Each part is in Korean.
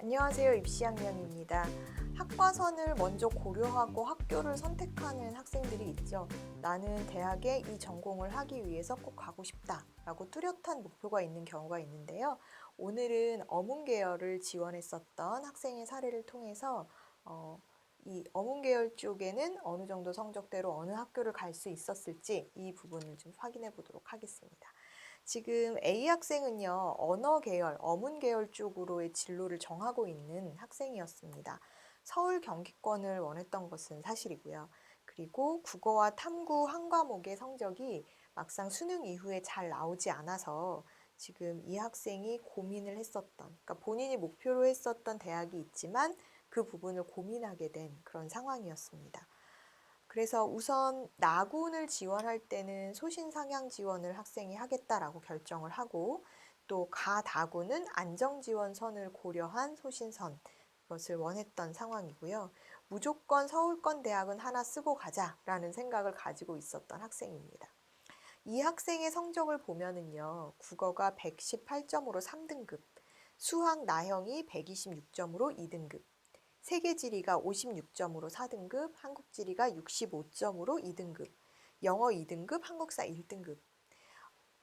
안녕하세요. 입시학년입니다. 학과선을 먼저 고려하고 학교를 선택하는 학생들이 있죠. 나는 대학에 이 전공을 하기 위해서 꼭 가고 싶다라고 뚜렷한 목표가 있는 경우가 있는데요. 오늘은 어문계열을 지원했었던 학생의 사례를 통해서 이 어문계열 쪽에는 어느 정도 성적대로 어느 학교를 갈 수 있었을지 이 부분을 좀 확인해 보도록 하겠습니다. 지금 A 학생은요, 언어 계열, 어문 계열 쪽으로의 진로를 정하고 있는 학생이었습니다. 서울 경기권을 원했던 것은 사실이고요. 그리고 국어와 탐구 한 과목의 성적이 막상 수능 이후에 잘 나오지 않아서 지금 이 학생이 고민을 했었던, 그러니까 본인이 목표로 했었던 대학이 있지만 그 부분을 고민하게 된 그런 상황이었습니다. 그래서 우선 나군을 지원할 때는 소신상향 지원을 학생이 하겠다라고 결정을 하고 또 가다군은 안정지원선을 고려한 소신선 것을 원했던 상황이고요. 무조건 서울권 대학은 하나 쓰고 가자라는 생각을 가지고 있었던 학생입니다. 이 학생의 성적을 보면은요. 국어가 118점으로 3등급, 수학 나형이 126점으로 2등급, 세계지리가 56점으로 4등급, 한국지리가 65점으로 2등급, 영어 2등급, 한국사 1등급.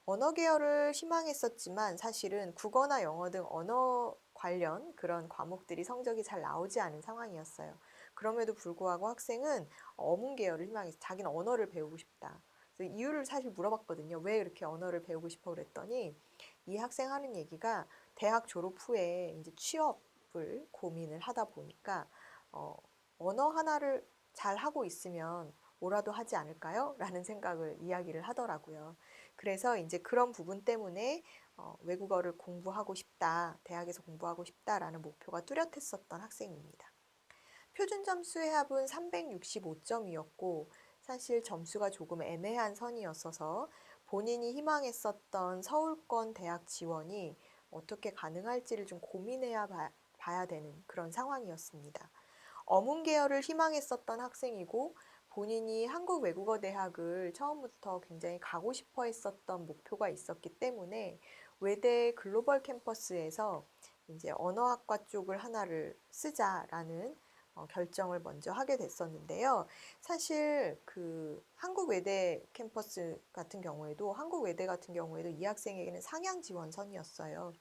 언어 계열을 희망했었지만 사실은 국어나 영어 등 언어 관련 그런 과목들이 성적이 잘 나오지 않은 상황이었어요. 그럼에도 불구하고 학생은 어문 계열을 희망해서 자기는 언어를 배우고 싶다. 그래서 이유를 사실 물어봤거든요. 왜 이렇게 언어를 배우고 싶어 그랬더니 이 학생 하는 얘기가 대학 졸업 후에 이제 취업을 고민을 하다 보니까 언어 하나를 잘 하고 있으면 뭐라도 하지 않을까요? 라는 생각을 이야기를 하더라고요. 그래서 이제 그런 부분 때문에 외국어를 공부하고 싶다, 대학에서 공부하고 싶다라는 목표가 뚜렷했었던 학생입니다. 표준 점수 해합은 365점이었고 사실 점수가 조금 애매한 선이었어서 본인이 희망했었던 서울권 대학 지원이 어떻게 가능할지를 좀 고민해야 봐야 되는 그런 상황이었습니다. 어문 계열을 희망했었던 학생이고 본인이 한국 외국어 대학을 처음부터 굉장히 가고 싶어 했었던 목표가 있었기 때문에 외대 글로벌 캠퍼스에서 이제 언어학과 쪽을 하나를 쓰자라는 결정을 먼저 하게 됐었는데요. 사실 그 한국 외대 캠퍼스 같은 경우에도 이 학생에게는 상향 지원선이었어요.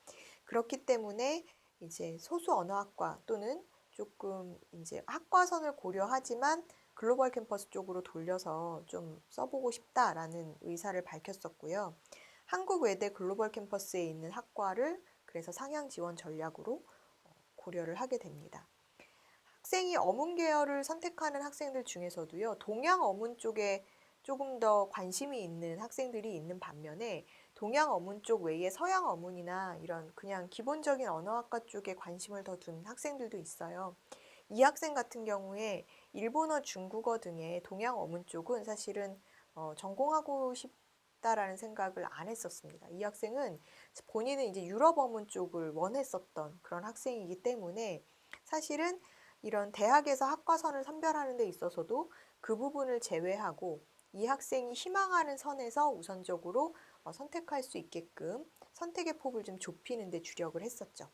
그렇기 때문에 이제 소수 언어학과 또는 조금 이제 학과선을 고려하지만 글로벌 캠퍼스 쪽으로 돌려서 좀 써보고 싶다라는 의사를 밝혔었고요. 한국 외대 글로벌 캠퍼스에 있는 학과를 그래서 상향 지원 전략으로 고려를 하게 됩니다. 학생이 어문 계열을 선택하는 학생들 중에서도요, 동양 어문 쪽에 조금 더 관심이 있는 학생들이 있는 반면에 동양 어문 쪽 외에 서양 어문이나 이런 그냥 기본적인 언어학과 쪽에 관심을 더 둔 학생들도 있어요. 이 학생 같은 경우에 일본어, 중국어 등의 동양 어문 쪽은 사실은 전공하고 싶다라는 생각을 안 했었습니다. 이 학생은 본인은 이제 유럽 어문 쪽을 원했었던 그런 학생이기 때문에 사실은 이런 대학에서 학과선을 선별하는 데 있어서도 그 부분을 제외하고 이 학생이 희망하는 선에서 우선적으로 선택할 수 있게끔 선택의 폭을 좀 좁히는 데 주력을 했었죠.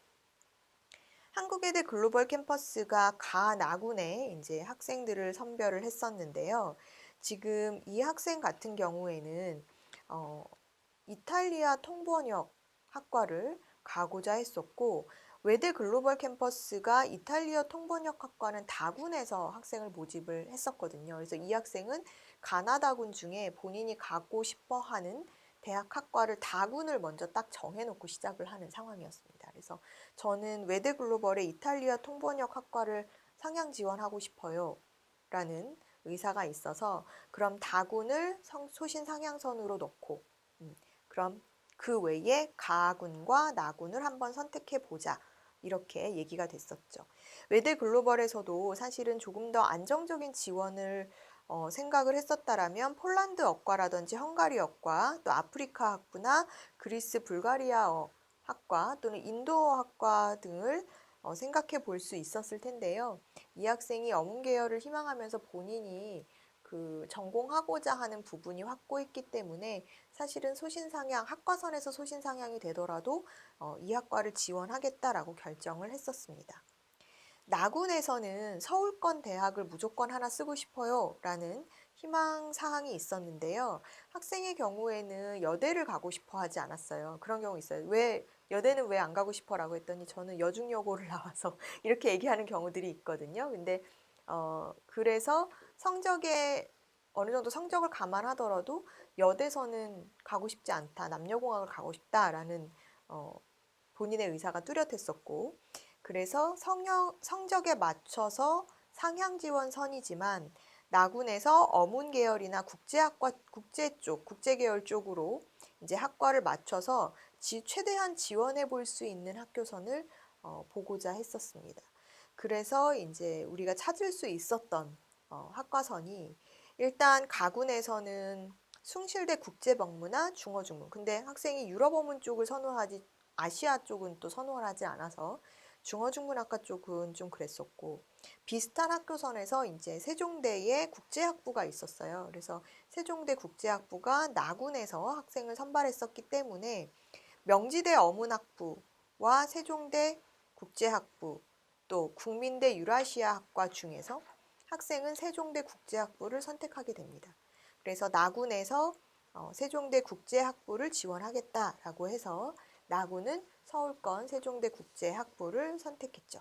한국외대 글로벌 캠퍼스가 나군에 이제 학생들을 선별을 했었는데요. 지금 이 학생 같은 경우에는 이탈리아 통번역 학과를 가고자 했었고 외대 글로벌 캠퍼스가 이탈리아 통번역 학과는 다군에서 학생을 모집을 했었거든요. 그래서 이 학생은 가나다군 중에 본인이 가고 싶어 하는 대학 학과를 다군을 먼저 딱 정해놓고 시작을 하는 상황이었습니다. 그래서 저는 외대 글로벌의 이탈리아 통번역 학과를 상향 지원하고 싶어요. 라는 의사가 있어서 그럼 다군을 소신 상향선으로 넣고 그럼 그 외에 가군과 나군을 한번 선택해 보자. 이렇게 얘기가 됐었죠. 외대 글로벌에서도 사실은 조금 더 안정적인 지원을 생각을 했었다라면 폴란드어과라든지 헝가리어과 또 아프리카 학부나 그리스 불가리아어 학과 또는 인도어 학과 등을 생각해 볼 수 있었을 텐데요. 이 학생이 어문 계열을 희망하면서 본인이 그 전공하고자 하는 부분이 확고했기 때문에 사실은 소신상향, 학과선에서 소신상향이 되더라도 이 학과를 지원하겠다라고 결정을 했었습니다. 나군에서는 서울권 대학을 무조건 하나 쓰고 싶어요 라는 희망 사항이 있었는데요. 학생의 경우에는 여대를 가고 싶어 하지 않았어요. 그런 경우 있어요. 여대는 왜 안 가고 싶어 라고 했더니 저는 여중여고를 나와서 이렇게 얘기하는 경우들이 있거든요. 근데 그래서 성적에 어느 정도 성적을 감안하더라도 여대서는 가고 싶지 않다. 남녀공학을 가고 싶다라는 본인의 의사가 뚜렷했었고, 그래서 성적에 맞춰서 상향 지원선이지만 나군에서 어문 계열이나 국제학과 국제 계열 쪽으로 이제 학과를 맞춰서 최대한 지원해 볼 수 있는 학교선을 보고자 했었습니다. 그래서 이제 우리가 찾을 수 있었던 학과선이 일단 가군에서는 숭실대 국제법무나 중어중문. 근데 학생이 유럽 어문 쪽을 선호하지 아시아 쪽은 또 선호를 하지 않아서 중어중문학과 쪽은 좀 그랬었고, 비슷한 학교선에서 이제 세종대에 국제학부가 있었어요. 그래서 세종대 국제학부가 나군에서 학생을 선발했었기 때문에 명지대 어문학부와 세종대 국제학부 또 국민대 유라시아학과 중에서 학생은 세종대 국제학부를 선택하게 됩니다. 그래서 나군에서 세종대 국제학부를 지원하겠다라고 해서 나군은 서울권 세종대 국제학부를 선택했죠.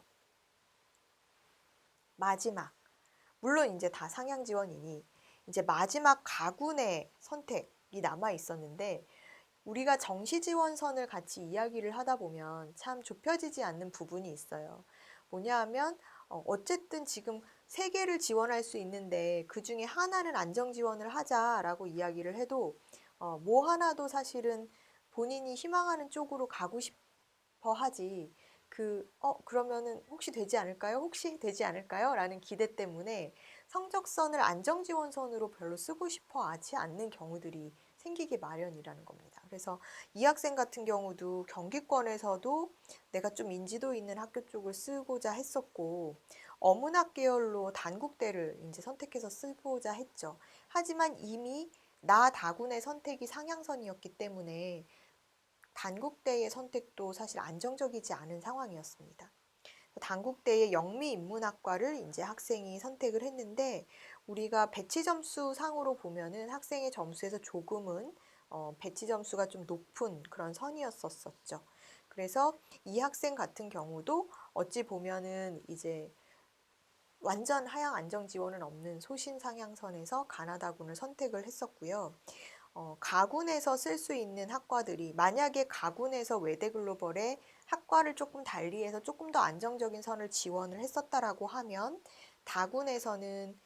마지막, 물론 이제 다 상향 지원이니 이제 마지막 가군의 선택이 남아 있었는데, 우리가 정시 지원선을 같이 이야기를 하다 보면 참 좁혀지지 않는 부분이 있어요. 뭐냐 하면 어쨌든 지금 세 개를 지원할 수 있는데 그 중에 하나는 안정 지원을 하자라고 이야기를 해도 뭐 하나도 사실은 본인이 희망하는 쪽으로 가고 싶어 하지, 그러면은 혹시 되지 않을까요? 혹시 되지 않을까요? 라는 기대 때문에 성적선을 안정지원선으로 별로 쓰고 싶어 하지 않는 경우들이 생기기 마련이라는 겁니다. 그래서 이 학생 같은 경우도 경기권에서도 내가 좀 인지도 있는 학교 쪽을 쓰고자 했었고, 어문학 계열로 단국대를 이제 선택해서 쓰고자 했죠. 하지만 이미 다군의 선택이 상향선이었기 때문에 단국대의 선택도 사실 안정적이지 않은 상황이었습니다. 단국대의 영미인문학과를 이제 학생이 선택을 했는데, 우리가 배치 점수 상으로 보면은 학생의 점수에서 조금은 배치 점수가 좀 높은 그런 선이었었죠. 그래서 이 학생 같은 경우도 어찌 보면은 이제 완전 하향 안정 지원은 없는 소신 상향선에서 가나다군을 선택을 했었고요. 가군에서 쓸 수 있는 학과들이, 만약에 가군에서 외대 글로벌에 학과를 조금 달리해서 조금 더 안정적인 선을 지원을 했었다라고 하면 다군에서는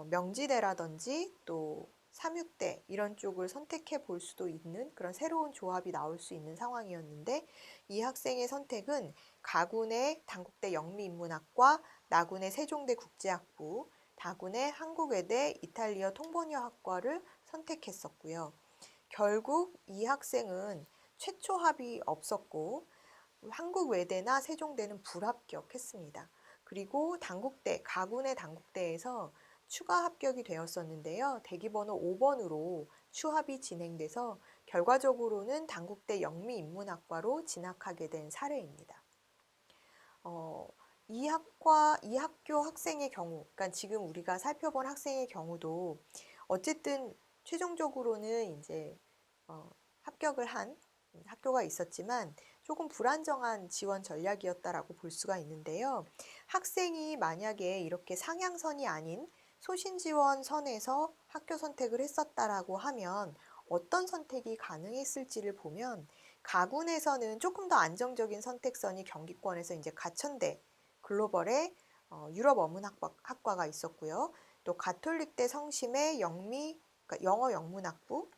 명지대라든지 또 삼육대 이런 쪽을 선택해 볼 수도 있는 그런 새로운 조합이 나올 수 있는 상황이었는데, 이 학생의 선택은 가군의 단국대 영미인문학과, 나군의 세종대 국제학부, 다군의 한국외대 이탈리아 통번역학과를 선택했었고요. 결국 이 학생은 최초 합이 없었고 한국외대나 세종대는 불합격했습니다. 그리고 가군의 단국대에서 추가 합격이 되었었는데요. 대기번호 5번으로 추합이 진행돼서 결과적으로는 단국대 영미인문학과로 진학하게 된 사례입니다. 이 학교 학생의 경우, 그러니까 지금 우리가 살펴본 학생의 경우도 어쨌든 최종적으로는 이제 합격을 한 학교가 있었지만 조금 불안정한 지원 전략이었다라고 볼 수가 있는데요. 학생이 만약에 이렇게 상향선이 아닌 소신 지원 선에서 학교 선택을 했었다라고 하면 어떤 선택이 가능했을지를 보면, 가군에서는 조금 더 안정적인 선택선이 경기권에서 이제 가천대 글로벌의 유럽 어문학과가 있었고요. 또 가톨릭대 성심의 그러니까 영어 영문학부,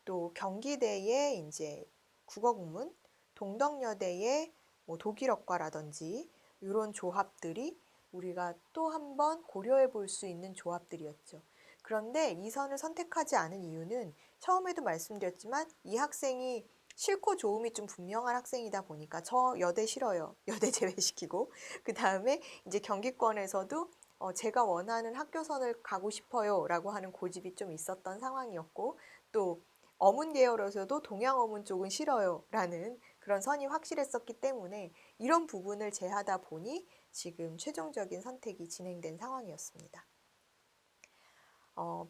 또 경기대의 이제 국어국문, 동덕여대의 뭐 독일어과라든지 이런 조합들이 우리가 또 한 번 고려해 볼 수 있는 조합들이었죠. 그런데 이 선을 선택하지 않은 이유는 처음에도 말씀드렸지만 이 학생이 싫고 좋음이 좀 분명한 학생이다 보니까 저 여대 싫어요. 여대 제외시키고, 그 다음에 이제 경기권에서도 제가 원하는 학교선을 가고 싶어요 라고 하는 고집이 좀 있었던 상황이었고, 또 어문 계열에서도 동양 어문 쪽은 싫어요 라는 그런 선이 확실했었기 때문에 이런 부분을 제하다 보니 지금 최종적인 선택이 진행된 상황이었습니다.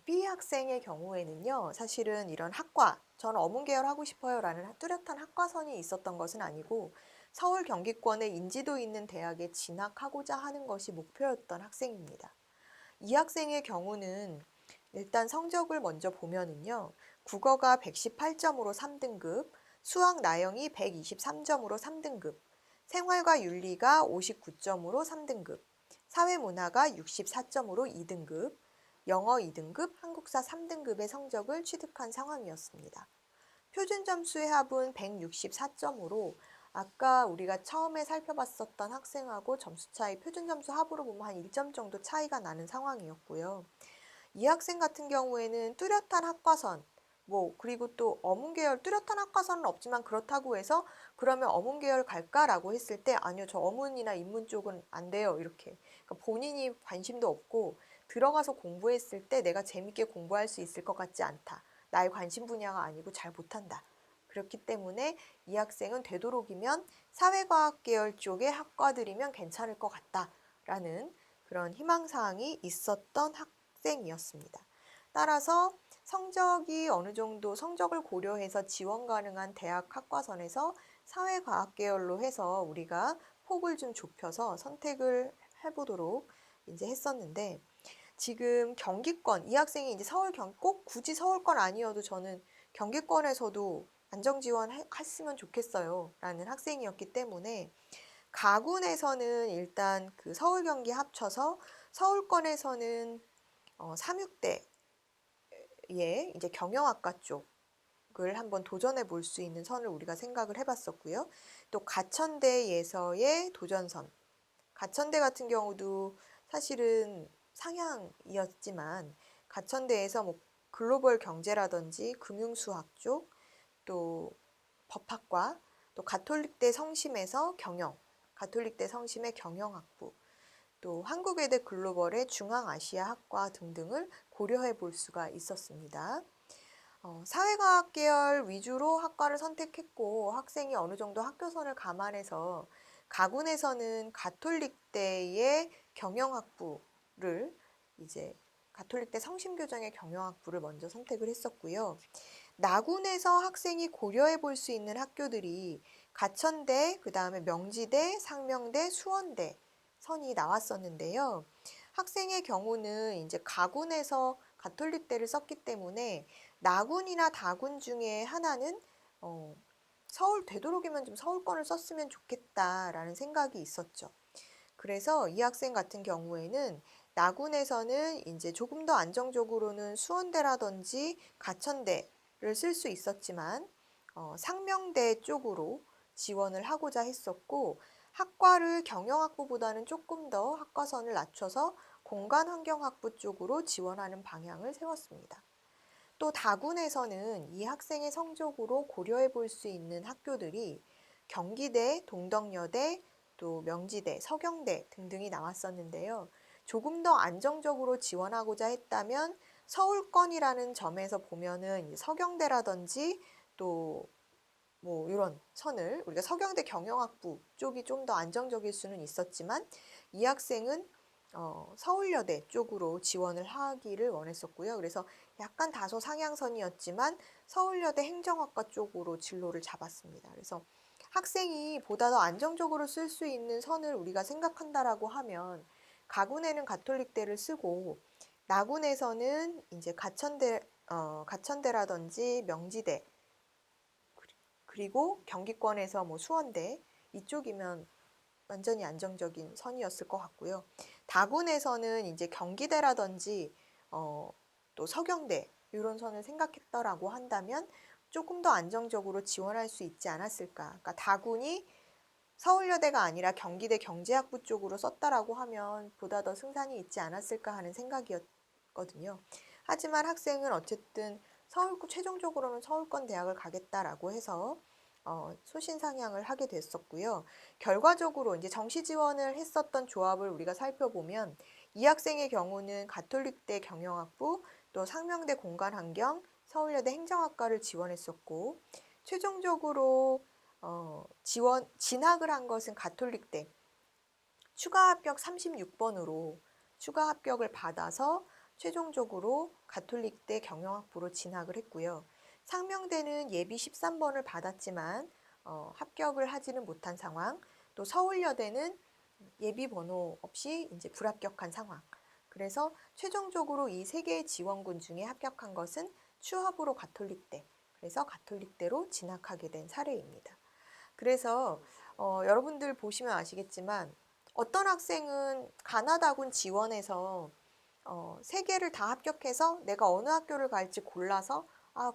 B 학생의 경우에는요, 사실은 이런 학과, 저는 어문 계열 하고 싶어요 라는 뚜렷한 학과선이 있었던 것은 아니고 서울 경기권의 인지도 있는 대학에 진학하고자 하는 것이 목표였던 학생입니다. 이 학생의 경우는 일단 성적을 먼저 보면은요, 국어가 118점으로 3등급, 수학 나영이 123점으로 3등급, 생활과 윤리가 59점으로 3등급, 사회문화가 64점으로 2등급, 영어 2등급, 한국사 3등급의 성적을 취득한 상황이었습니다. 표준점수의 합은 164점으로 아까 우리가 처음에 살펴봤었던 학생하고 점수 차이, 표준점수 합으로 보면 한 1점 정도 차이가 나는 상황이었고요. 이 학생 같은 경우에는 뚜렷한 학과선, 그리고 또 어문 계열 뚜렷한 학과선은 없지만 그렇다고 해서 그러면 어문 계열 갈까라고 했을 때 아니요, 저 어문이나 인문 쪽은 안 돼요, 이렇게. 그러니까 본인이 관심도 없고 들어가서 공부했을 때 내가 재밌게 공부할 수 있을 것 같지 않다. 나의 관심 분야가 아니고 잘 못한다. 그렇기 때문에 이 학생은 되도록이면 사회과학 계열 쪽의 학과들이면 괜찮을 것 같다라는 그런 희망사항이 있었던 학생이었습니다. 따라서 성적이 어느 정도 성적을 고려해서 지원 가능한 대학 학과선에서 사회과학 계열로 해서 우리가 폭을 좀 좁혀서 선택을 해보도록 이제 했었는데, 지금 경기권, 이 학생이 이제 꼭 굳이 서울권 아니어도 저는 경기권에서도 안정 지원했으면 좋겠어요 라는 학생이었기 때문에 가군에서는 일단 그 서울 경기 합쳐서 서울권에서는 삼육대에 이제 경영학과 쪽을 한번 도전해 볼 수 있는 선을 우리가 생각을 해봤었고요. 또 가천대에서의 도전선, 가천대 같은 경우도 사실은 상향이었지만 가천대에서 글로벌 경제라든지 금융수학 쪽, 또 법학과, 또 가톨릭대 성심에서 가톨릭대 성심의 경영학부, 또 한국외대 글로벌의 중앙아시아학과 등등을 고려해 볼 수가 있었습니다. 사회과학 계열 위주로 학과를 선택했고 학생이 어느 정도 학교선을 감안해서 가군에서는 가톨릭대의 경영학부를 이제 가톨릭대 성심교정의 경영학부를 먼저 선택을 했었고요. 나군에서 학생이 고려해 볼 수 있는 학교들이 가천대, 그 다음에 명지대, 상명대, 수원대 선이 나왔었는데요. 학생의 경우는 이제 가군에서 가톨릭대를 썼기 때문에 나군이나 다군 중에 하나는 되도록이면 좀 서울권을 썼으면 좋겠다라는 생각이 있었죠. 그래서 이 학생 같은 경우에는 나군에서는 이제 조금 더 안정적으로는 수원대라든지 가천대를 쓸 수 있었지만 상명대 쪽으로 지원을 하고자 했었고 학과를 경영학부보다는 조금 더 학과선을 낮춰서 공간환경학부 쪽으로 지원하는 방향을 세웠습니다. 또 다군에서는 이 학생의 성적으로 고려해 볼 수 있는 학교들이 경기대, 동덕여대, 또 명지대, 서경대 등등이 나왔었는데요. 조금 더 안정적으로 지원하고자 했다면 서울권이라는 점에서 보면은 서경대라든지 또 이런 선을 우리가 서경대 경영학부 쪽이 좀 더 안정적일 수는 있었지만 이 학생은 서울여대 쪽으로 지원을 하기를 원했었고요. 그래서 약간 다소 상향선이었지만 서울여대 행정학과 쪽으로 진로를 잡았습니다. 그래서 학생이 보다 더 안정적으로 쓸 수 있는 선을 우리가 생각한다라고 하면 가군에는 가톨릭대를 쓰고 나군에서는 이제 가천대라든지 명지대, 그리고 경기권에서 수원대 이쪽이면 완전히 안정적인 선이었을 것 같고요. 다군에서는 이제 경기대라든지 또 서경대 이런 선을 생각했더라고 한다면 조금 더 안정적으로 지원할 수 있지 않았을까. 그러니까 다군이 서울여대가 아니라 경기대 경제학부 쪽으로 썼다라고 하면 보다 더 승산이 있지 않았을까 하는 생각이었거든요. 하지만 학생은 어쨌든 최종적으로는 서울권 대학을 가겠다라고 해서 소신 상향을 하게 됐었고요. 결과적으로 이제 정시 지원을 했었던 조합을 우리가 살펴보면 이 학생의 경우는 가톨릭대 경영학부, 또 상명대 공간환경, 서울여대 행정학과를 지원했었고 최종적으로 진학을 한 것은 가톨릭대 추가 합격 36번으로 추가 합격을 받아서 최종적으로 가톨릭대 경영학부로 진학을 했고요. 상명대는 예비 13번을 받았지만 합격을 하지는 못한 상황. 또 서울여대는 예비 번호 없이 이제 불합격한 상황. 그래서 최종적으로 이 세 개의 지원군 중에 합격한 것은 추합으로 가톨릭대. 그래서 가톨릭대로 진학하게 된 사례입니다. 그래서 여러분들 보시면 아시겠지만 어떤 학생은 가나다군 지원해서 세 개를 다 합격해서 내가 어느 학교를 갈지 골라서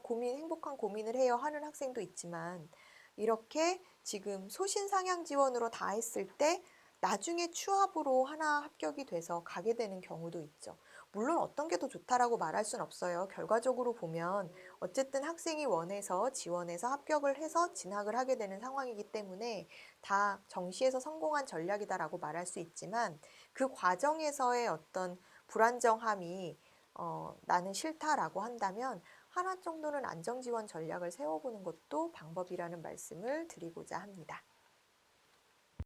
행복한 고민을 해요 하는 학생도 있지만 이렇게 지금 소신상향 지원으로 다 했을 때 나중에 추합으로 하나 합격이 돼서 가게 되는 경우도 있죠. 물론 어떤 게 더 좋다라고 말할 순 없어요. 결과적으로 보면 어쨌든 학생이 원해서 지원해서 합격을 해서 진학을 하게 되는 상황이기 때문에 다 정시에서 성공한 전략이다라고 말할 수 있지만 그 과정에서의 어떤 불안정함이 나는 싫다라고 한다면 하나 정도는 안정지원 전략을 세워보는 것도 방법이라는 말씀을 드리고자 합니다.